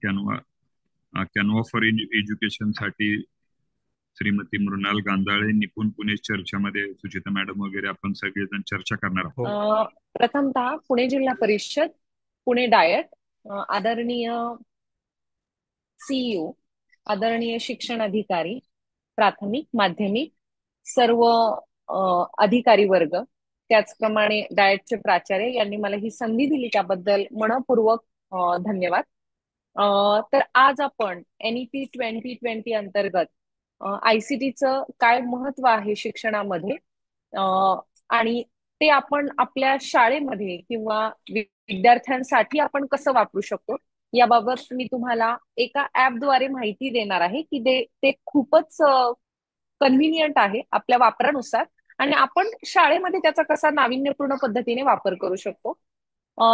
Canva Canva for education साठी श्रीमती मृणाल गांधाळे, निपुण Pune चर्चामध्ये Suchita madam वगैरे आपण सगळेजण चर्चा करणार आहोत. हो. प्रथमतः पुणे जिल्हा परिषद, पुणे डायट, आदरणीय सीईओ, आदरणीय शिक्षण अधिकारी, प्राथमिक माध्यमिक सर्व अधिकारी वर्ग, त्याचप्रमाणे डायटचे प्राचार्य यांनी मला ही संधी दिली त्याबद्दल मनपूर्वक धन्यवाद. तर आज आपण NEP 2020 अंतर्गत ICTचं काय महत्व आहे शिक्षणामध्ये आणि ते आपण आपल्या शाळेमध्ये किंवा विद्यार्थ्यांसाठी आपण कसं वापरू शकतो याबाबत मी तुम्हाला एका ऍपद्वारे माहिती देणार आहे की ते खूपच कन्व्हिनियंट आहे आपल्या वापरानुसार आणि आपण शाळेमध्ये त्याचा कसा नाविन्यपूर्ण पद्धतीने वापर करू शकतो.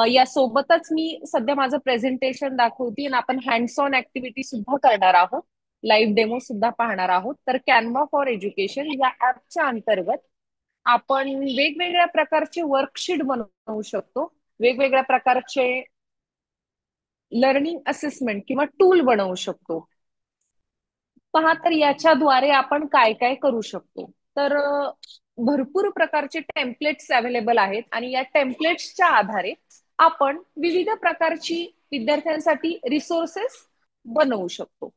यासोबतच मी सध्या माझं प्रेझेंटेशन दाखवते आणि आपण हँड्स ऑन ऍक्टिव्हिटी सुद्धा करणार आहोत, लाईव्ह डेमो सुद्धा पाहणार आहोत. तर कॅनवा फॉर एज्युकेशन या ऍपच्या अंतर्गत आपण वेगवेगळ्या प्रकारचे वर्कशीट बनवू शकतो, वेगवेगळ्या प्रकारचे लर्निंग असेसमेंट किंवा टूल बनवू शकतो. पहा, तर याच्याद्वारे आपण काय काय करू शकतो. तर भरपूर प्रकारचे टेम्पलेट्स अवेलेबल आहेत आणि या टेम्पलेट्सच्या आधारे आपण विविध प्रकारची विद्यार्थ्यांसाठी रिसोर्सेस बनवू शकतो.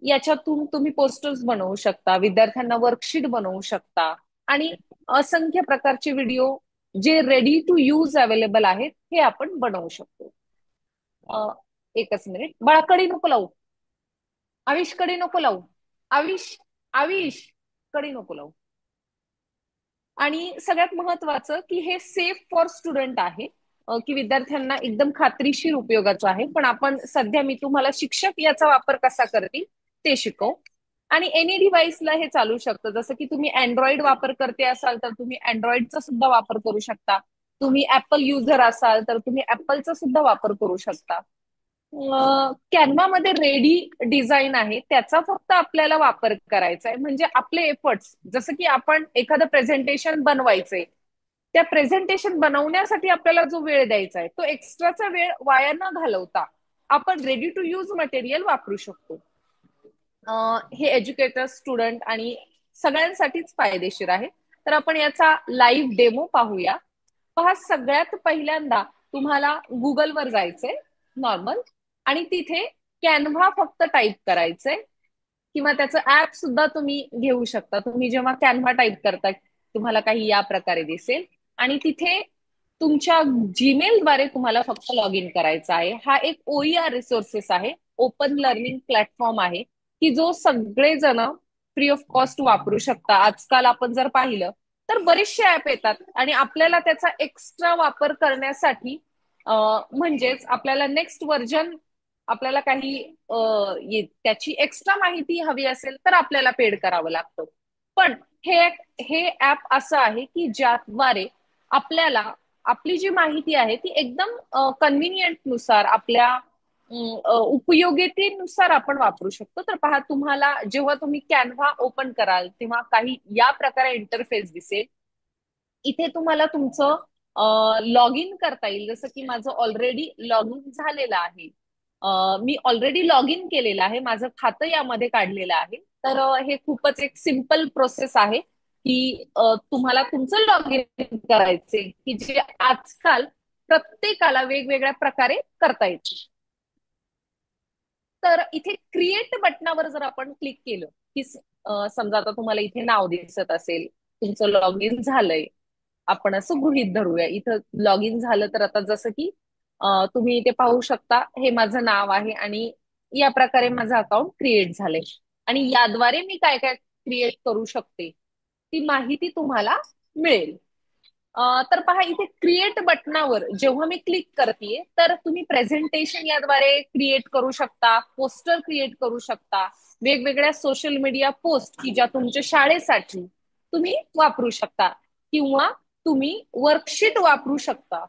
याच्यातून तुम्ही पोस्टर्स बनवू शकता, विद्यार्थ्यांना वर्कशीट बनवू शकता आणि असंख्य प्रकारचे व्हिडिओ जे रेडी टू यूज अवेलेबल आहेत हे आपण बनवू शकतो. एकच मिनिट, बाळा नको लावू, आविष कडी नको लावू, आविष आविष कडी नको लावू. आणि सगळ्यात महत्वाचं की हे सेफ फॉर स्टुडंट आहे, की विद्यार्थ्यांना एकदम खात्रीशीर उपयोगाचं आहे. पण आपण सध्या मी तुम्हाला शिक्षक याचा वापर कसा करतील ते शिकव. आणि एनी डिव्हाइसला हे चालू शकतं. जसं की तुम्ही अँड्रॉइड वापर करते असाल तर तुम्ही अँड्रॉइडचा सुद्धा वापर करू शकता. तुम्ही ऍपल युजर असाल तर तुम्ही ऍपलचा सुद्धा वापर करू शकता. कॅनवा मध्ये रेडी डिझाईन आहे, त्याचा फक्त आपल्याला वापर करायचा आहे. म्हणजे आपले एफर्ट्स, जसं की आपण एखादं प्रेझेंटेशन बनवायचंय, त्या प्रेझेंटेशन बनवण्यासाठी आपल्याला जो वेळ द्यायचा आहे तो एक्स्ट्राचा वेळ वाया न घालवता आपण रेडी टू यूज मटेरियल वापरू शकतो. हे एज्युकेटर, स्टुडंट आणि सगळ्यांसाठीच फायदेशीर आहे. तर आपण याचा लाईव्ह डेमो पाहूया. पहा, सगळ्यात पहिल्यांदा तुम्हाला गुगलवर जायचंय नॉर्मल आणि तिथे कॅनव्हा फक्त टाईप करायचंय किंवा त्याचं ऍप सुद्धा तुम्ही घेऊ शकता. तुम्ही जेव्हा कॅनव्हा टाईप करता तुम्हाला काही या प्रकारे दिसेल आणि तिथे तुमच्या जीमेलद्वारे तुम्हाला फक्त लॉग इन करायचं आहे. हा एक OER रिसोर्सेस आहे, ओपन लर्निंग प्लॅटफॉर्म आहे, की जो सगळेजण फ्री ऑफ कॉस्ट वापरू शकता. आजकाल आपण जर पाहिलं तर बरेचसे ऍप येतात आणि आपल्याला त्याचा एक्स्ट्रा वापर करण्यासाठी म्हणजेच आपल्याला नेक्स्ट व्हर्जन, आपल्याला काही त्याची एक्स्ट्रा माहिती हवी असेल तर आपल्याला पेड करावं लागतं. पण हे हे ऍप असं आहे की ज्याद्वारे आपल्याला आपली जी माहिती आहे ती एकदम कन्व्हिनियंट नुसार, आपल्या उपयोगितेनुसार आपण वापरू शकतो. तर पहा, तुम्हाला जेव्हा तुम्ही कॅनव्हा ओपन कराल तेव्हा काही या प्रकारे इंटरफेस दिसेल. इथे तुम्हाला तुमचं लॉग इन करता येईल. जसं की माझं ऑलरेडी लॉग इन झालेलं आहे, मी ऑलरेडी लॉग इन केलेलं आहे, माझं खातं यामध्ये काढलेलं आहे. तर हे खूपच एक सिम्पल प्रोसेस आहे की तुम्हाला तुमचं लॉग इन करायचे की जे आजकाल प्रत्येकाला वेगवेगळ्या प्रकारे करता येते. तर इथे क्रिएट बटनावर जर आपण क्लिक केलं की समजा आता तुम्हाला इथे नाव दिसत असेल, तुमचं लॉग इन झालंय, आपण असं गृहीत धरूया इथं लॉग इन झालं. तर आता जसं की तुम्ही इथे पाहू शकता, हे माझं नाव आहे आणि या प्रकारे माझं अकाउंट क्रिएट झालंय आणि याद्वारे मी काय काय क्रिएट करू शकते ती माहिती तुम्हाला मिळेल. तर पहा, इथे क्रिएट बटनावर जेव्हा मी क्लिक करते तर तुम्ही प्रेझेंटेशन याद्वारे क्रिएट करू शकता, पोस्टर क्रिएट करू शकता, वेगवेगळ्या सोशल मीडिया पोस्ट की ज्या तुमच्या शाळेसाठी तुम्ही वापरू शकता किंवा तुम्ही वर्कशीट वापरू शकता.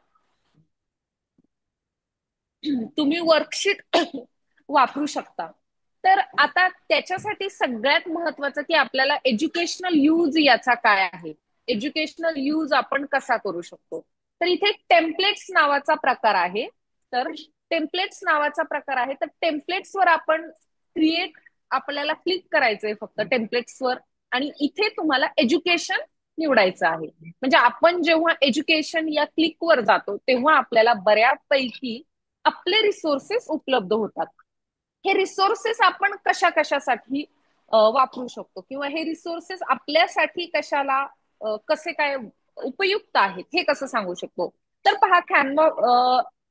तुम्ही वर्कशीट वापरू शकता. तर आता त्याच्यासाठी सगळ्यात महत्वाचं की आपल्याला एज्युकेशनल यूज याचा काय आहे, एज्युकेशनल यूज आपण कसा करू शकतो. तर इथे टेम्पलेट्स नावाचा प्रकार आहे. तर टेम्पलेट्स नावाचा प्रकार आहे. तर टेम्पलेट्सवर आपण क्रिएट, आपल्याला क्लिक करायचंय फक्त टेम्पलेट्सवर, आणि इथे तुम्हाला एज्युकेशन निवडायचं आहे. म्हणजे आपण जेव्हा एज्युकेशन या क्लिकवर जातो तेव्हा आपल्याला बऱ्यापैकी आपले रिसोर्सेस उपलब्ध होतात. हे रिसोर्सेस आपण कशा कशासाठी वापरू शकतो, किंवा हे रिसोर्सेस आपल्यासाठी कशाला कसे काय उपयुक्त आहेत हे कसं सांगू शकतो. तर पहा, कॅनवा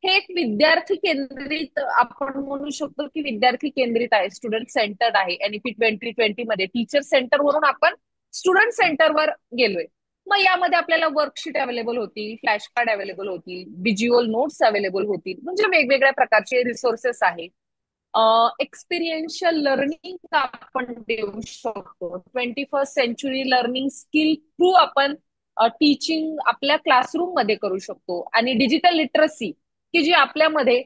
हे एक विद्यार्थी केंद्रित, आपण म्हणू शकतो की विद्यार्थी केंद्रित आहे, स्टुडंट सेंटर्ड आहे. एनईपी 2020 मध्ये टीचर सेंटर वरून आपण स्टुडंट सेंटरवर गेलोय. मग यामध्ये आपल्याला वर्कशीट अवेलेबल होतील, फ्लॅश कार्ड अवेलेबल होतील, व्हिज्युअल नोट्स अवेलेबल होतील, म्हणजे वेगवेगळ्या प्रकारचे रिसोर्सेस आहेत. एक्सपिरियन्शियल लर्निंग आपण देऊ शकतो. 21st century learning skill through आपण टीचिंग आपल्या क्लासरूम मध्ये करू शकतो. आणि डिजिटल लिटरसी की जी आपल्यामध्ये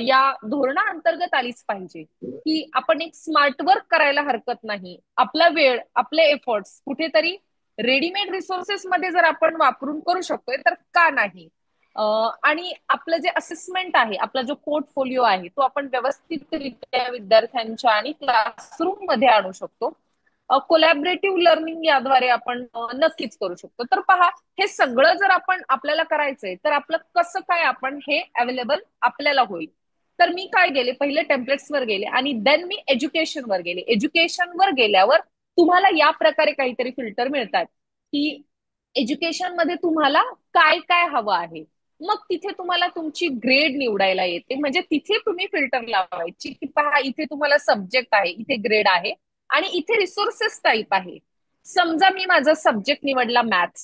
या धोरणाअंतर्गत आलीच पाहिजे, की आपण एक स्मार्ट वर्क करायला हरकत नाही. आपला वेळ, आपले एफर्ट्स कुठेतरी रेडीमेड रिसोर्सेस मध्ये जर आपण वापरून करू शकतोय तर का नाही. आणि आपलं जे असेसमेंट आहे, आपला जो पोर्टफोलिओ आहे, तो आपण व्यवस्थितरित्या विद्यार्थ्यांच्या आणि क्लासरूम मध्ये आणू शकतो. कोलॅबरेटिव्ह लर्निंग याद्वारे आपण नक्कीच करू शकतो. तर पहा, हे सगळं जर आपण आपल्याला करायचंय तर आपलं कसं काय आपण हे अवेलेबल आपल्याला होईल. तर मी काय गेले, पहिले टेम्पलेट्सवर गेले आणि देन मी एज्युकेशनवर गेले. एज्युकेशनवर गेल्यावर तुम्हाला या प्रकारे काहीतरी फिल्टर मिळतात की एज्युकेशन मध्ये तुम्हाला काय काय हवं आहे. मग तिथे तुम्हाला तुमची ग्रेड निवडायला येते. म्हणजे तिथे तुम्ही फिल्टर लावायची की पहा, इथे तुम्हाला सब्जेक्ट आहे, इथे ग्रेड आहे, आणि इथे रिसोर्सेस टाईप आहे. समजा मी माझा सब्जेक्ट निवडला मॅथ्स,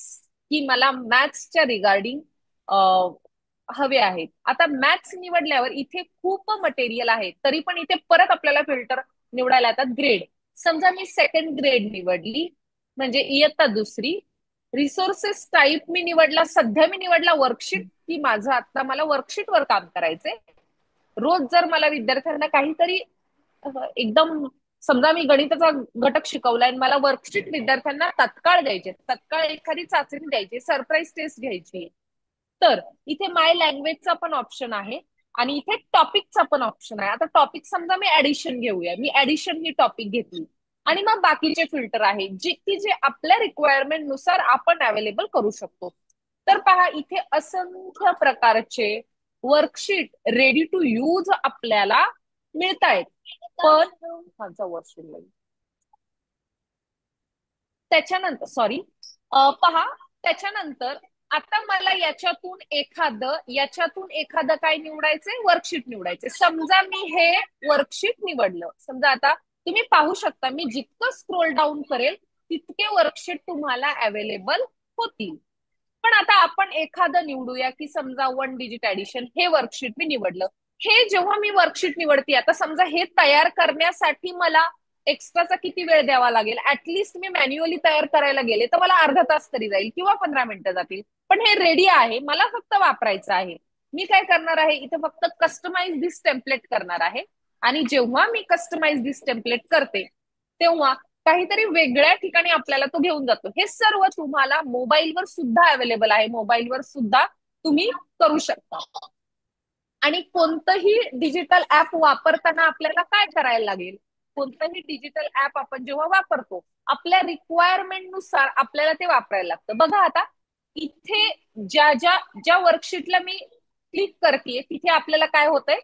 की मला मॅथ्सच्या रिगार्डिंग हवे आहेत. आता मॅथ्स निवडल्यावर इथे खूप मटेरियल आहे, तरी पण इथे परत आपल्याला फिल्टर निवडायला येतात ग्रेड. समजा मी सेकंड ग्रेड निवडली, म्हणजे इयत्ता दुसरी. रिसोर्सेस टाईप मी निवडला, सध्या मी निवडला वर्कशीट, की माझं आता मला वर्कशीटवर काम करायचंय. रोज जर मला विद्यार्थ्यांना काहीतरी एकदम, समजा मी गणिताचा घटक शिकवलाय आणि मला वर्कशीट विद्यार्थ्यांना तत्काळ द्यायचे, तत्काळ एखादी चाचणी द्यायची, सरप्राईज टेस्ट घ्यायची, तर इथे माय लँग्वेजचा पण ऑप्शन आहे आणि इथे टॉपिकचा पण ऑप्शन आहे. आता टॉपिक समजा मी ऍडिशन घेऊया, मी ऍडिशन ही टॉपिक घेतली, आणि मग बाकीचे फिल्टर आहे जे की जे आपल्या रिक्वायरमेंट नुसार आपण अवेलेबल करू शकतो. तर पहा, इथे असंख्य प्रकारचे वर्कशीट रेडी टू यूज आपल्याला मिळत आहेत. पण माझा वर्कशीट त्याच्यानंतर, सॉरी, पहा, त्याच्यानंतर आता मला याच्यातून एखादं काय निवडायचंय, वर्कशीट निवडायचंय. समजा मी हे वर्कशीट निवडलं. समजा आता तुम्ही पाहू शकता, मी जितकं स्क्रोल डाऊन करेल तितके वर्कशीट तुम्हाला अवेलेबल होतील. पण आता आपण एखादं निवडूया, की समजा वन डिजिट ऍडिशन हे वर्कशीट मी निवडलं. हे जेव्हा मी वर्कशीट निवडते, आता समजा हे तयार करण्यासाठी मला एक्स्ट्राचा किती वेळ द्यावा लागेल. ऍटलिस्ट मी मॅन्युअली तयार करायला गेले तर मला अर्धा तास तरी जाईल किंवा 15 मिनिटं जातील. पण हे रेडी आहे, मला फक्त वापरायचं आहे. मी काय करणार आहे, इथे फक्त कस्टमाइज दिस टेम्पलेट करणार आहे. आणि जेव्हा मी कस्टमाइज दिस टेम्पलेट करते तेव्हा काहीतरी वेगळ्या ठिकाणी आपल्याला तो घेऊन जातो. हे सर्व तुम्हाला मोबाईलवर सुद्धा अवेलेबल आहे, मोबाईलवर सुद्धा तुम्ही करू शकता. आणि कोणतंही डिजिटल ऍप वापरताना आपल्याला काय करायला लागेल, कोणतंही डिजिटल ऍप आपण जेव्हा वापरतो आपल्या रिक्वायरमेंट नुसार आपल्याला ते वापरायला लागतं. बघा आता इथे ज्या ज्या ज्या वर्कशीटला मी क्लिक करते तिथे आपल्याला काय होतंय,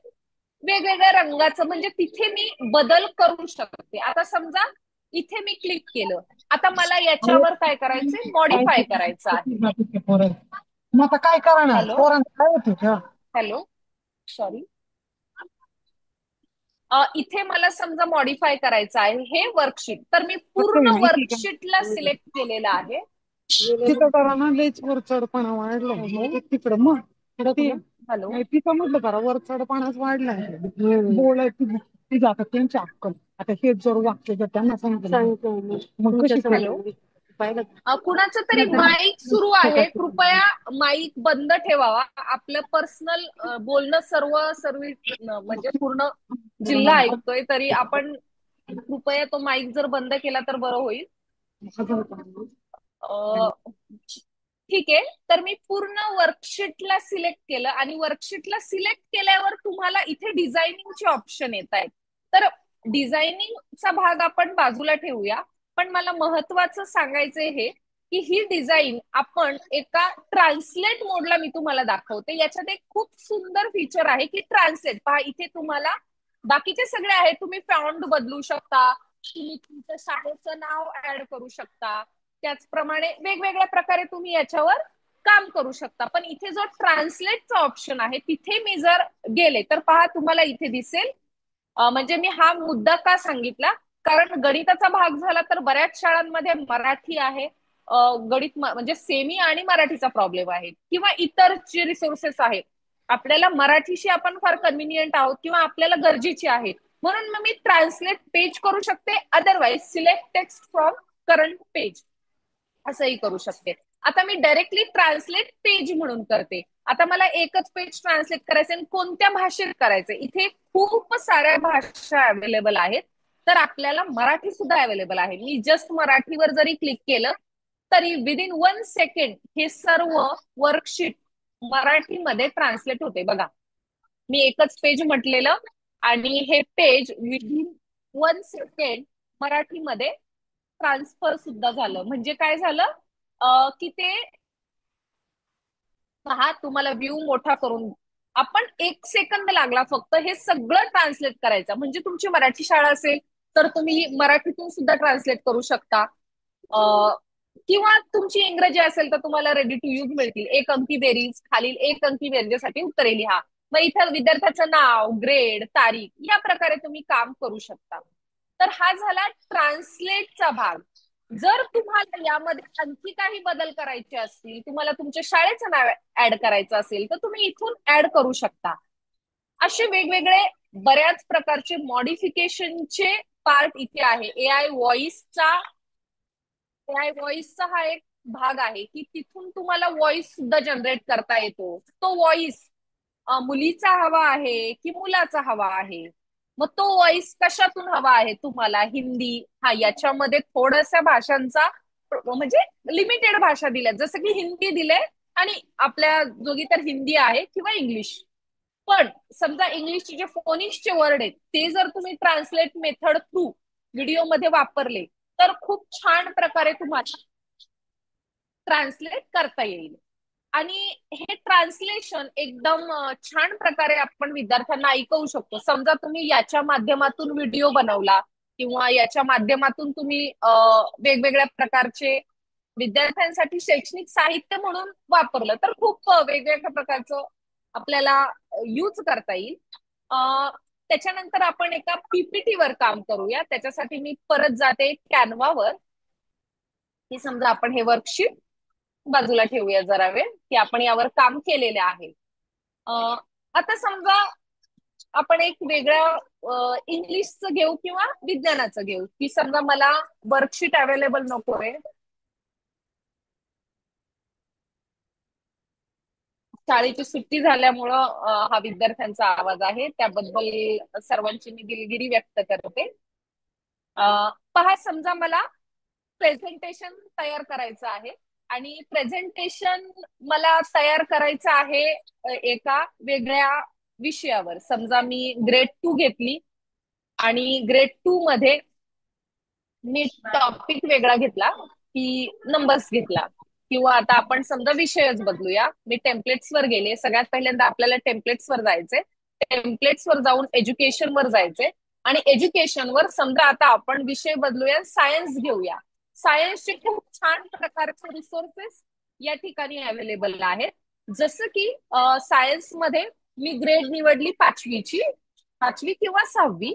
वेगवेगळ्या रंगाचं, म्हणजे तिथे मी बदल करू शकते. आता समजा इथे मी क्लिक केलं, आता मला याच्यावर काय करायचंय, मॉडिफाय करायचं आहे. मग आता काय करणार, हॅलो, पोरांचं काय होतं. हॅलो, सॉरी, इथे मला समजा मॉडिफाय करायचं आहे हे वर्कशीट, तर मी पूर्ण वर्कशीटला सिलेक्ट केलेलं आहे. तिथं जरा ना लयच वर चढपणा वाढलाय तिकडं. मग हॅलो, तिथं म्हटलं जरा वर चढपणाच वाढलाय. बोलायची ती जातात त्यांची अक्कल. आता हेच जर वाक्य जर त्यांना सांगितलं मग कशी हॅलो, कुणाचं तरी माईक सुरू आहे, कृपया माईक बंद ठेवावा. आपलं पर्सनल बोलणं सर्व सर्वी म्हणजे पूर्ण जिल्हा ऐकतोय, तरी आपण कृपया तो माईक जर बंद केला तर बरं होईल. ठीक आहे, तर मी पूर्ण वर्कशीटला सिलेक्ट केलं आणि वर्कशीटला सिलेक्ट केल्यावर तुम्हाला इथे डिझायनिंगचे ऑप्शन येत आहेत. तर डिझायनिंगचा भाग आपण बाजूला ठेवूया, पण मला महत्वाचं सांगायचंय हे की ही डिझाईन आपण एका ट्रान्सलेट मोडला मी तुम्हाला दाखवते. याच्यात एक खूप सुंदर फीचर आहे की ट्रान्सलेट. पहा इथे तुम्हाला बाकीचे सगळे आहे, तुम्ही फॉन्ट बदलू शकता, तुम्ही तुमच्या शाळेचं नाव ऍड करू शकता, त्याचप्रमाणे वेगवेगळ्या प्रकारे तुम्ही याच्यावर काम करू शकता. पण इथे जो ट्रान्सलेटचा ऑप्शन आहे तिथे मी जर गेले तर पहा तुम्हाला इथे दिसेल. म्हणजे मी हा मुद्दा का सांगितला, कारण गणिताचा भाग झाला तर बऱ्याच शाळांमध्ये मराठी आहे, गणित म्हणजे सेमी आणि मराठीचा प्रॉब्लेम आहे, किंवा इतर जे रिसोर्सेस आहेत आपल्याला मराठीशी आपण फार कन्व्हिनियंट आहोत किंवा आपल्याला गरजेची आहे, म्हणून मग मी ट्रान्सलेट पेज करू शकते. Otherwise select text from current page असंही करू शकते. आता मी डायरेक्टली ट्रान्सलेट पेज म्हणून करते. आता मला एकच पेज ट्रान्सलेट करायचं आणि कोणत्या भाषेत करायचं, इथे खूप साऱ्या भाषा अवेलेबल आहेत. तर आपल्याला मराठी सुद्धा अवेलेबल आहे. मी जस्ट मराठीवर जरी क्लिक केलं तरी विदिन 1 सेकंड हे सर्व वर्कशीट मराठीमध्ये ट्रान्सलेट होते. बघा, मी एकच पेज म्हटलेलं आणि हे पेज विदिन 1 सेकंड मराठीमध्ये ट्रान्सफर सुद्धा झालं. म्हणजे काय झालं की ते पहा, तुम्हाला व्ह्यू मोठा करून आपण 1 सेकंद लागला फक्त हे सगळं ट्रान्सलेट करायचं. म्हणजे तुमची मराठी शाळा असेल तर तुम्ही मराठीतून सुद्धा ट्रान्सलेट करू शकता, किंवा तुमची इंग्रजी असेल तर तुम्हाला रेडी टू यूज मिळतील. 1 अंकी बेरीज, खालील 1 अंकी बेरजेसाठी उत्तरे लिहा. मग इथं विद्यार्थ्याचं नाव, ग्रेड, तारीख या प्रकारे तुम्ही काम करू शकता. तर हा झाला ट्रान्सलेटचा भाग. जर तुम्हाला यामध्ये आणखी काही बदल करायचे असतील, तुम्हाला तुमच्या शाळेचं नाव ऍड करायचं असेल तर तुम्ही इथून ऍड करू शकता. असे वेगवेगळे बऱ्याच प्रकारचे मॉडिफिकेशनचे पार्ट इथे आहे. एआय व्हॉइसचा हा एक भाग आहे की तिथून तुम्हाला व्हॉइस सुद्धा जनरेट करता येतो. तो व्हॉइस मुलीचा हवा आहे की मुलाचा हवा आहे, मग तो व्हॉइस कशातून हवा आहे तुम्हाला, हिंदी, हा याच्यामध्ये थोड्याशा भाषांचा म्हणजे लिमिटेड भाषा दिल्या, जसं की हिंदी दिले आणि आपल्या जोगी तर हिंदी आहे किंवा इंग्लिश. पण समजा इंग्लिशचे जे फोनिक्सचे वर्ड आहेत ते जर तुम्ही ट्रान्सलेट मेथड थ्रू व्हिडिओमध्ये वापरले तर खूप छान प्रकारे तुम्हाला ट्रान्सलेट करता येईल. आणि हे ट्रान्सलेशन एकदम छान प्रकारे आपण विद्यार्थ्यांना ऐकवू शकतो. समजा तुम्ही याच्या माध्यमातून व्हिडिओ बनवला किंवा याच्या माध्यमातून तुम्ही वेगवेगळ्या प्रकारचे विद्यार्थ्यांसाठी शैक्षणिक साहित्य म्हणून वापरलं तर खूप वेगवेगळ्या प्रकारचं आपल्याला यूज करता येईल. त्याच्यानंतर आपण एका पीपीटी वर काम करूया. त्याच्यासाठी मी परत जाते कॅनवावर, की समजा आपण हे वर्कशीट बाजूला ठेवूया जरा वेळ, की आपण यावर काम केलेले आहे. आता समजा आपण एक वेगळ्या इंग्लिशचं घेऊ किंवा विज्ञानाचं घेऊ, की समजा मला वर्कशीट अवेलेबल नकोय, शाळेची सुट्टी झाल्यामुळं हा विद्यार्थ्यांचा आवाज आहे, त्याबद्दल सर्वांची मी दिलगिरी व्यक्त करते. पहा, समजा मला प्रेझेंटेशन तयार करायचं आहे आणि प्रेझेंटेशन मला तयार करायचं आहे एका वेगळ्या विषयावर. समजा मी ग्रेड 2 घेतली आणि ग्रेड 2 मध्ये मी टॉपिक वेगळा घेतला की नंबर्स घेतला, किंवा आता आपण समजा विषयच बदलूया. मी टेम्पलेट्स वर गेले. सगळ्यात पहिल्यांदा आपल्याला टेम्पलेट्स वर जायचंय. टेम्पलेट्स वर जाऊन एज्युकेशन वर जायचंय आणि एज्युकेशन वर समजा आता आपण विषय बदलूया, सायन्स घेऊया. सायन्सचे खूप छान प्रकारचे रिसोर्सेस या ठिकाणी अवेलेबल आहेत. जसं की सायन्स मध्ये मी ग्रेड निवडली 5वी ची, 5वी किंवा 6वी,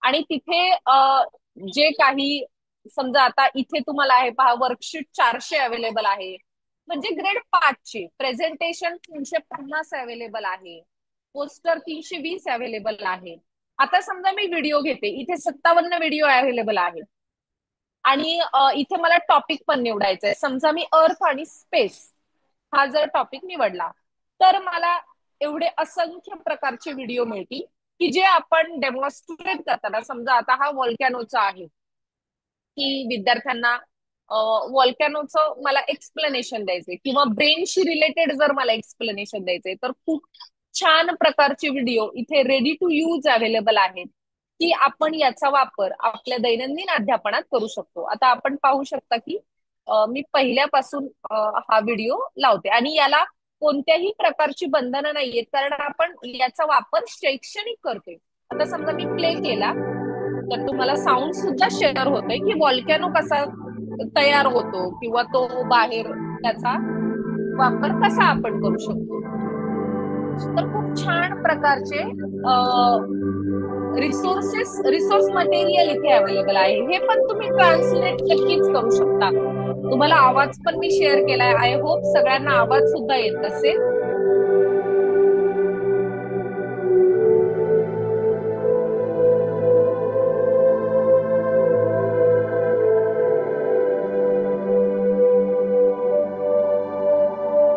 आणि तिथे जे काही समजा आता इथे तुम्हाला आहे पहा, वर्कशीट 400 अवेलेबल आहे. म्हणजे ग्रेड 5 ची प्रेझेंटेशन 350 अवेलेबल आहे, पोस्टर 320 अवेलेबल आहे. आता समजा मी व्हिडिओ घेते, इथे 57 व्हिडिओ अवेलेबल आहेत आणि इथे मला टॉपिक पण निवडायचा आहे. समजा मी अर्थ आणि स्पेस हा जर टॉपिक निवडला तर मला एवढे असंख्य प्रकारचे व्हिडिओ मिळतील की जे आपण डेमॉन्स्ट्रेट करताना, समजा आता हा व्हॉल्कॅनोचा आहे, की विद्यार्थ्यांना व्हॉल्कॅनोचं मला एक्सप्लेनेशन द्यायचंय किंवा ब्रेनशी रिलेटेड जर मला एक्सप्लेनेशन द्यायचंय तर खूप छान प्रकारचे व्हिडिओ इथे रेडी टू यूज अवेलेबल आहेत की आपण याचा वापर आपल्या दैनंदिन अध्यापनात करू शकतो. आता आपण पाहू शकता की मी पहिल्यापासून हा व्हिडिओ लावते आणि याला कोणत्याही प्रकारची बंधनं नाहीयेत कारण आपण याचा वापर शैक्षणिक करतोय. आता समजा मी प्ले केला तर तुम्हाला साऊंड सुद्धा शेअर होतोय की व्हॉल्कॅनो कसा तयार होतो किंवा तो बाहेर त्याचा वापर कसा आपण करू शकतो. तर खूप छान प्रकारचे रिसोर्स मटेरियल इथे अवेलेबल आहे. हे पण तुम्ही ट्रान्सलेट नक्कीच करू शकता. तुम्हाला आवाज पण मी शेअर केलाय. आय होप सगळ्यांना आवाज सुद्धा येत असेल.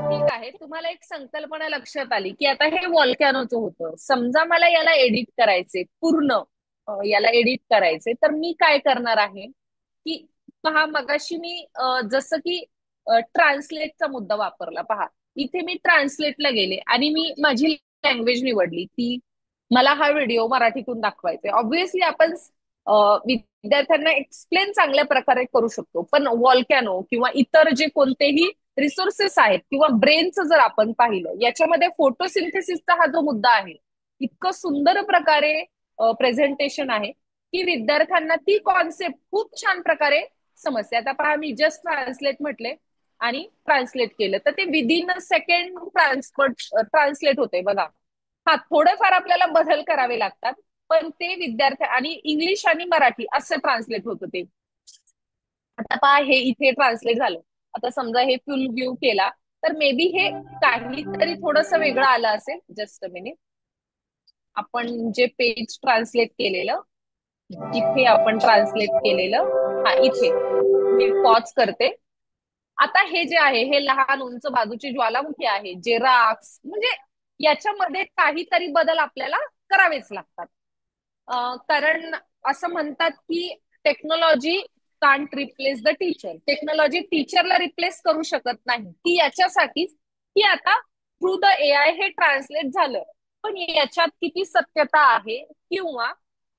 ठीक आहे. तुम्हाला एक संकल्पना लक्षात आली की आता हे व्हॉल्कॅनोचं होतं. समजा मला याला एडिट करायचे पूर्ण याला एडिट करायचे तर मी काय करणार आहे की पहा मगाशी मी जसं की ट्रान्सलेटचा मुद्दा वापरला. पहा इथे मी ट्रान्सलेटला गेले आणि मी माझी लँग्वेज निवडली की मला हा व्हिडिओ मराठीतून दाखवायचा आहे. ऑब्व्हियसली आपण विद्यार्थ्यांना एक्सप्लेन चांगल्या प्रकारे करू शकतो पण व्हॉल्कॅनो किंवा इतर जे कोणतेही रिसोर्सेस आहेत किंवा ब्रेनचं जर आपण पाहिलं याच्यामध्ये फोटोसिंथेसिसचा हा जो मुद्दा आहे इतकं सुंदर प्रकारे प्रेझेंटेशन आहे की विद्यार्थ्यांना ती कॉन्सेप्ट खूप छान प्रकारे समजते. आता पहा मी जस्ट ट्रान्सलेट म्हटले आणि ट्रान्सलेट केलं तर ते विदिन अ सेकंड ट्रान्सलेट होते बघा. हा थोडेफार आपल्याला बदल करावे लागतात पण ते विद्यार्थी आणि इंग्लिश आणि मराठी असं ट्रान्सलेट होतं ते. आता पहा हे इथे ट्रान्सलेट झालं. आता समजा हे फुल व्ह्यू केला तर मे बी हे काहीतरी थोडस वेगळं आलं असेल. Just a minute. आपण जे पेज ट्रान्सलेट केलेलं इथे आपण ट्रान्सलेट केलेलं हा इथे मी पॉज करते. आता हे जे आहे हे लहान उंच बाजूची ज्वालामुखी आहे जे राक्स म्हणजे याच्यामध्ये काहीतरी बदल आपल्याला करावेच लागतात. कारण असं म्हणतात की technology can't replace the teacher. Technology टीचरला रिप्लेस करू शकत नाही. ती याच्यासाठीच की आता थ्रू द एआय हे ट्रान्सलेट झालं पण याच्यात किती सत्यता आहे किंवा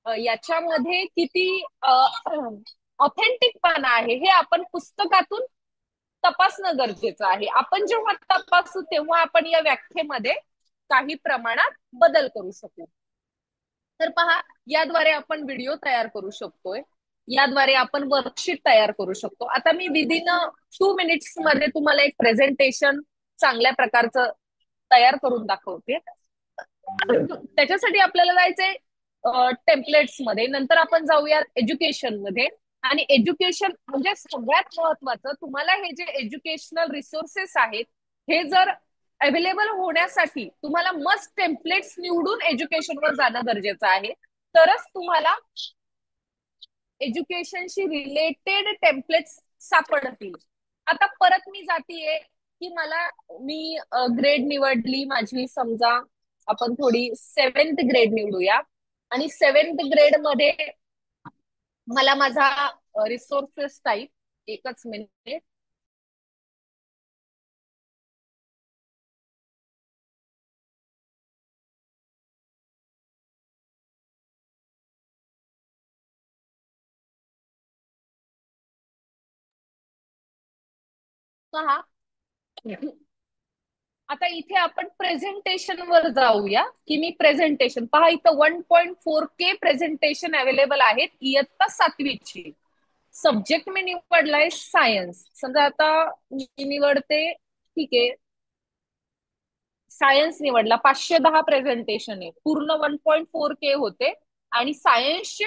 याच्यामध्ये किती ऑथेंटिकपणा आहे हे आपण पुस्तकातून तपासणं गरजेचं आहे. आपण जेव्हा तपासू तेव्हा आपण या व्याख्येमध्ये काही प्रमाणात बदल करू शकू. तर पहा याद्वारे आपण व्हिडिओ तयार करू शकतोय. याद्वारे आपण वर्कशीट तयार करू शकतो. आता मी विदिन 2 मिनिट्स मध्ये तुम्हाला एक प्रेझेंटेशन चांगल्या प्रकारचं तयार करून दाखवते. त्याच्यासाठी आपल्याला जायचंय टेम्पलेट्स मध्ये. नंतर आपण जाऊयात एज्युकेशन मध्ये. आणि एज्युकेशन म्हणजे सगळ्यात महत्वाचं तुम्हाला हे जे एज्युकेशनल रिसोर्सेस आहेत हे जर अवेलेबल होण्यासाठी तुम्हाला मस्ट टेम्पलेट्स निवडून एज्युकेशनवर जाणं गरजेचं आहे. तरच तुम्हाला एज्युकेशनशी रिलेटेड टेम्पलेट्स सापडतील. आता परत मी जातीये की मी ग्रेड निवडली माझी. समजा आपण थोडी 7th ग्रेड निवडूया आणि 7th ग्रेड मध्ये मला माझा रिसोर्सेस टाईप एकच मिनिट. पहा आता इथे आपण प्रेझेंटेशन वर जाऊया की मी प्रेझेंटेशन पहा इथं 1.4K प्रेझेंटेशन अवेलेबल आहेत इयत्ता 7वीची. सब्जेक्ट मी निवडलाय सायन्स. समजा आता मी निवडते ठीक आहे सायन्स निवडला. 510 प्रेझेंटेशन आहे. पूर्ण 1.4K होते आणि सायन्सचे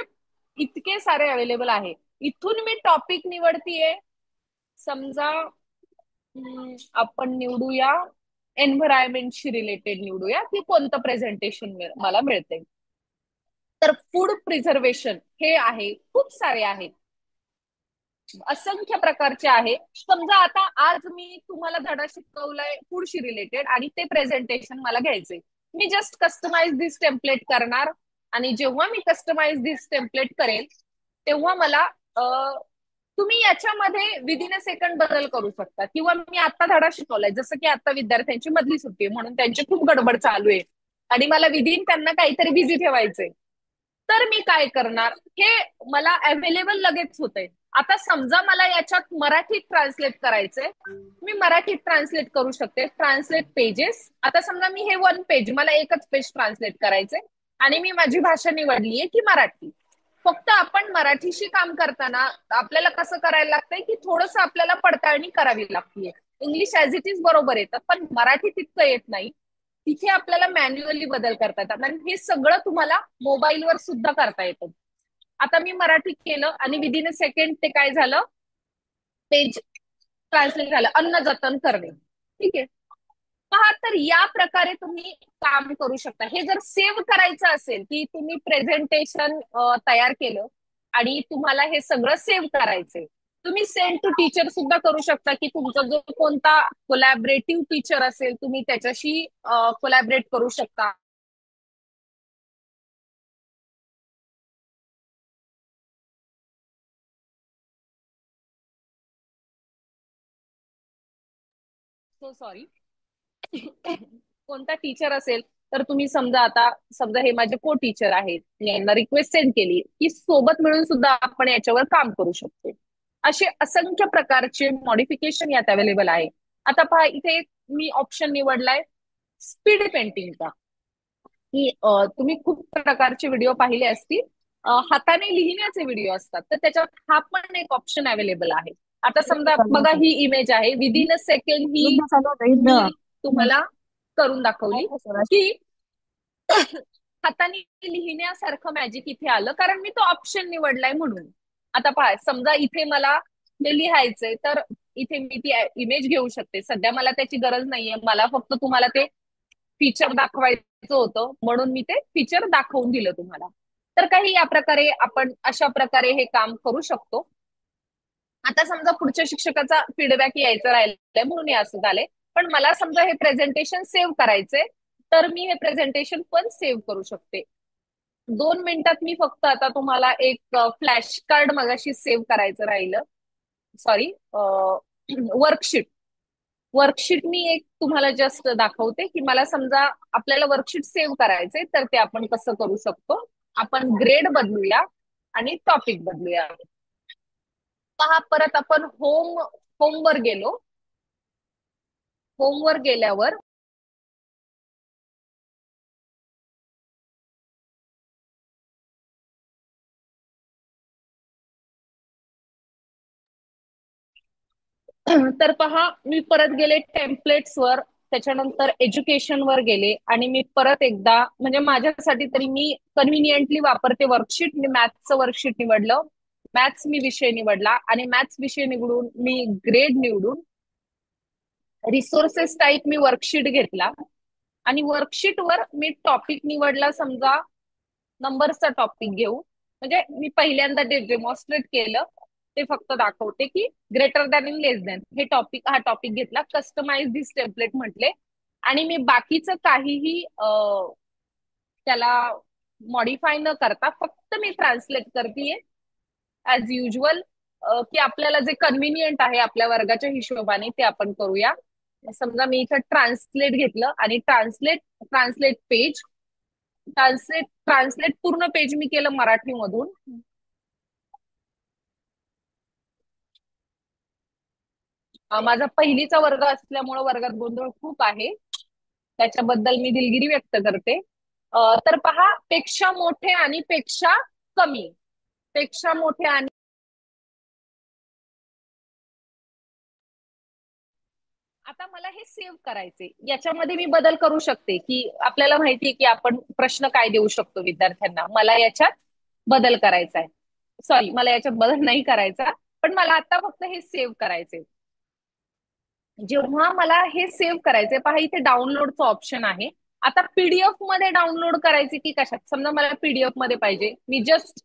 इतके सारे अवेलेबल आहे. इथून मी टॉपिक निवडतीये. समजा आपण निवडूया एन्व्हायरमेंटशी रिलेटेड निवडूया की कोणतं प्रेझेंटेशन मला मिळते. तर फूड प्रिझर्वेशन हे आहे. खूप सारे आहेत. असंख्य प्रकारचे आहे. समजा आता आज मी तुम्हाला धडा शिकवलाय फूडशी रिलेटेड आणि ते प्रेझेंटेशन मला घ्यायचंय. मी जस्ट कस्टमाइज दिस टेम्पलेट करणार आणि जेव्हा मी कस्टमाइज दिस टेम्पलेट करेल तेव्हा मला तुम्ही याच्यामध्ये विदिन अ सेकंड बदल करू शकता. किंवा मी आता धडा शिकवलाय, जसं की आता विद्यार्थ्यांची मधली सुट्टी आहे म्हणून त्यांची खूप गडबड चालू आहे आणि मला विदिन त्यांना काहीतरी बिझी ठेवायचंय, तर मी काय करणार, हे मला अवेलेबल लगेच होतंय. आता समजा मला याच्यात मराठीत ट्रान्सलेट करायचंय, मी मराठीत ट्रान्सलेट करू शकते. ट्रान्सलेट पेजेस, आता समजा मी हे 1 पेज, मला एकच पेज ट्रान्सलेट करायचंय आणि मी माझी भाषा निवडलीये की मराठी. फक्त आपण मराठीशी काम करताना आपल्याला कसं करायला लागतंय की थोडंसं आपल्याला पडताळणी करावी लागते. इंग्लिश ऍज इट इज बरोबर येतं, पण मराठी तितकं येत नाही. तिथे आपल्याला मॅन्युअली बदल करता येतात आणि हे सगळं तुम्हाला मोबाईलवर सुद्धा करता येतं. आता मी मराठीत केलं आणि विदिन अ सेकंड ते काय झालं, पेज ट्रान्सलेट झालं. अन्न जतन करणे, ठीक आहे. पहा, तर या प्रकारे तुम्ही काम करू शकता. हे जर सेव्ह करायचं असेल की तुम्ही प्रेझेंटेशन तयार केलं आणि तुम्हाला हे सगळं सेव्ह करायचंय, तुम्ही सेंड टू टीचर सुद्धा करू शकता की तुमचा जो कोणता कोलॅबरेटिव्ह टीचर असेल तुम्ही त्याच्याशी कोलॅबरेट करू शकता. So sorry. कोणता टीचर असेल तर तुम्ही समजा, आता समजा हे माझे को टीचर आहेत, मी यांना रिक्वेस्ट सेंड केली की सोबत मिळून सुद्धा आपण याच्यावर काम करू शकतो. असे असंख्य प्रकारचे मॉडिफिकेशन यात अवेलेबल आहे. आता पहा, इथे एक मी ऑप्शन निवडलाय स्पीड पेंटिंगचा, की तुम्ही खूप प्रकारचे व्हिडिओ पाहिले असतील, हाताने लिहिण्याचे व्हिडिओ असतात, तर त्याच्यात हा पण एक ऑप्शन अवेलेबल आहे. आता समजा बघा, ही इमेज आहे, विदिन अ सेकंड ही मी तुम्हाला करून दाखवली की हाताने लिहिण्यासारखं मॅजिक इथे आलं, कारण मी तो ऑप्शन निवडलाय म्हणून. आता पहा, समजा इथे मला ते लिहायचंय, तर इथे मी ती इमेज घेऊ शकते. सध्या मला त्याची गरज नाहीये, मला फक्त तुम्हाला ते फीचर दाखवायचं होतं म्हणून मी ते फीचर दाखवून दिलं तुम्हाला. तर काही या प्रकारे आपण अशा प्रकारे हे काम करू शकतो. आता समजा पुढच्या शिक्षकाचा फीडबॅक यायचं राहिलंय म्हणून हे असं झालंय, पण मला समजा हे प्रेझेंटेशन सेव्ह करायचंय, तर मी हे प्रेझेंटेशन पण सेव्ह करू शकते. 2 मिनिटात मी फक्त आता तुम्हाला एक फ्लॅश कार्ड मगाशी सेव्ह करायचं राहिलं, सॉरी, वर्कशीट. वर्कशीट मी एक तुम्हाला जस्ट दाखवते की मला समजा आपल्याला वर्कशीट सेव्ह करायचंय, तर ते आपण कसं करू शकतो. आपण ग्रेड बदलूया आणि टॉपिक बदलूया. पहा, परत आपण होमवर गेलो. होमवर गेल्यावर तर पहा, मी परत गेले टेम्पलेट्स वर, त्याच्यानंतर एज्युकेशन वर गेले आणि मी परत एकदा, म्हणजे माझ्यासाठी तरी मी कन्व्हिनियंटली वापरते वर्कशीट. मी मॅथ्सचं वर्कशीट निवडलं, मॅथ्स मी विषय निवडला आणि मॅथ्स विषय निवडून मी ग्रेड निवडून रिसोर्सेस टाईप मी वर्कशीट घेतला आणि वर्कशीट वर मी टॉपिक निवडला. समजा नंबरचा टॉपिक घेऊ, म्हणजे मी पहिल्यांदा जे डेमॉन्स्ट्रेट केलं ते फक्त दाखवते की greater than in less than हे टॉपिक, हा टॉपिक घेतला, कस्टमाइज दिस टेम्पलेट म्हटले आणि मी बाकीचं काहीही त्याला मॉडिफाय न करता फक्त मी ट्रान्सलेट करतेय ऍज युजल, की आपल्याला जे कन्व्हिनियंट आहे आपल्या वर्गाच्या हिशोबाने ते आपण करूया. समजा मी इथं ट्रान्सलेट घेतलं आणि ट्रान्सलेट पेज, ट्रान्सलेट पूर्ण पेज मी केलं मराठीमधून. माझा पहिलीचा वर्ग असल्यामुळे वर्गात गोंधळ खूप आहे, त्याच्याबद्दल मी दिलगिरी व्यक्त करते. तर पहा, पेक्षा मोठे आणि पेक्षा कमी, पेक्षा मोठे आणि आता मला हे सेव्ह करायचे, याच्यामध्ये मी बदल करू शकते की आपल्याला माहितीये की आपण प्रश्न काय देऊ शकतो विद्यार्थ्यांना. मला याच्यात बदल करायचा आहे, सॉरी, मला याच्यात बदल नाही करायचा, पण मला आता फक्त हे सेव्ह करायचे. जेव्हा मला हे सेव्ह करायचे, पहा इथे डाउनलोडचं ऑप्शन आहे. आता पीडीएफ मध्ये डाउनलोड करायचे की कशात, समजा मला पीडीएफ मध्ये पाहिजे, मी जस्ट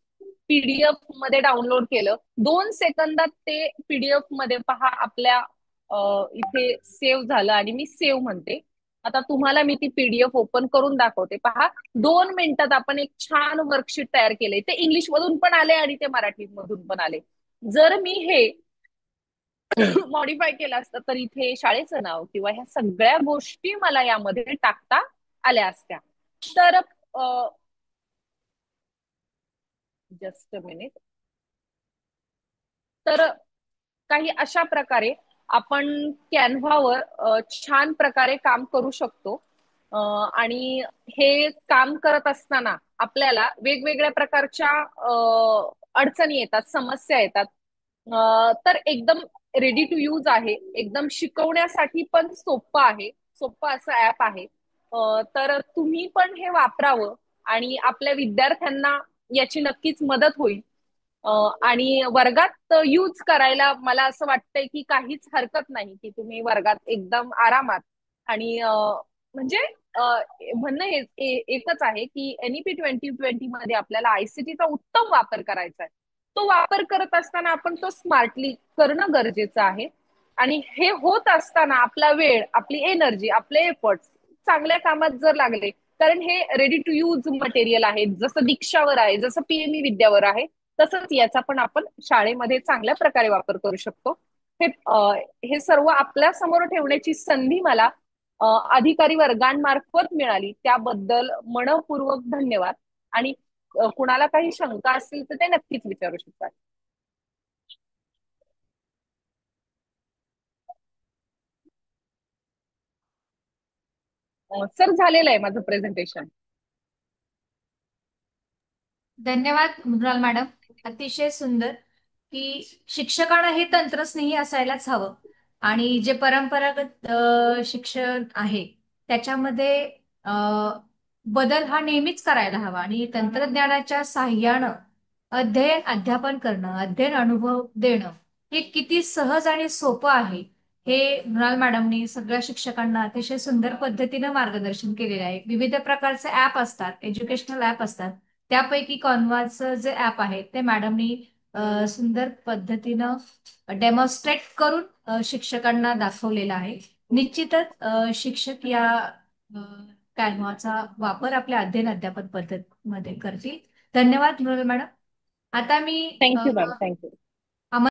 पीडीएफ मध्ये डाउनलोड केलं, 2 सेकंदात ते पीडीएफ मध्ये पहा आपल्या इथे सेव्ह झालं आणि मी सेव्ह म्हणते. आता तुम्हाला मी ती पीडीएफ ओपन करून दाखवते. पहा, 2 मिनिटात आपण एक छान वर्कशीट तयार केले. ते इंग्लिश मधून पण आले आणि ते मराठी मधून पण आले. जर मी हे मॉडिफाय केलं असतं तर इथे शाळेचं नाव किंवा ह्या सगळ्या गोष्टी मला यामध्ये टाकता आल्या असत्या. तर जस्ट अ मिनिट. तर काही अशा प्रकारे आपण कॅनव्हावर छान प्रकारे काम करू शकतो. आणि हे काम करत असताना आपल्याला वेगवेगळ्या प्रकारच्या अडचणी येतात, समस्या येतात. तर एकदम रेडी टू यूज आहे, एकदम शिकवण्यासाठी पण सोपं आहे, सोपं असं ऍप आहे. तर तुम्ही पण हे वापरावं आणि आपल्या विद्यार्थ्यांना याची नक्कीच मदत होईल. आणि वर्गात यूज करायला मला असं वाटतंय की काहीच हरकत नाही, की तुम्ही वर्गात एकदम आरामात आणि म्हणजे अ, म्हणणं एकच आहे की NEP 2020 मध्ये आपल्याला आयसीटीचा उत्तम वापर करायचा आहे. तो वापर करत असताना आपण तो स्मार्टली करणं गरजेचं आहे. आणि हे होत असताना आपला वेळ, आपली एनर्जी, आपले एफर्ट्स चांगल्या कामात जर लागले, कारण हे रेडी टू यूज मटेरियल आहे, जसं दीक्षावर आहे, जसं PME विद्यावर आहे, तसंच याचा पण आपण शाळेमध्ये चांगल्या प्रकारे वापर करू शकतो. हे सर्व आपल्या समोर ठेवण्याची संधी मला अधिकारी वर्गांमार्फत मिळाली, त्याबद्दल मनपूर्वक धन्यवाद. आणि कुणाला काही शंका असतील तर ते नक्कीच विचारू शकतात. सर, झालेलं आहे माझं प्रेझेंटेशन. धन्यवाद मृणाल मॅडम. अतिशय सुंदर की शिक्षकांना हे तंत्रस्नेही असायलाच हवं आणि जे परंपरागत शिक्षण आहे त्याच्यामध्ये अ, बदल हा नेहमीच करायला हवा आणि तंत्रज्ञानाच्या साह्यानं अध्ययन अध्यापन करणं, अध्ययन अनुभव देणं हे किती सहज आणि सोपं आहे हे मृणाल मॅडमनी सगळ्या शिक्षकांना अतिशय सुंदर पद्धतीनं मार्गदर्शन केलेलं आहे. विविध प्रकारचे ऍप असतात, एज्युकेशनल ऍप असतात. त्यापैकी कॉन्वाचं जे ऍप आहे ते मॅडमनी सुंदर पद्धतीनं डेमॉन्स्ट्रेट करून शिक्षकांना दाखवलेलं आहे. निश्चितच शिक्षक या कॅनव्हाचा वापर आपल्या अध्ययन अध्यापन पद्धतीमध्ये करतील. धन्यवाद मृणाल मॅडम. आता मी थँक्यू मॅम, थँक्यू.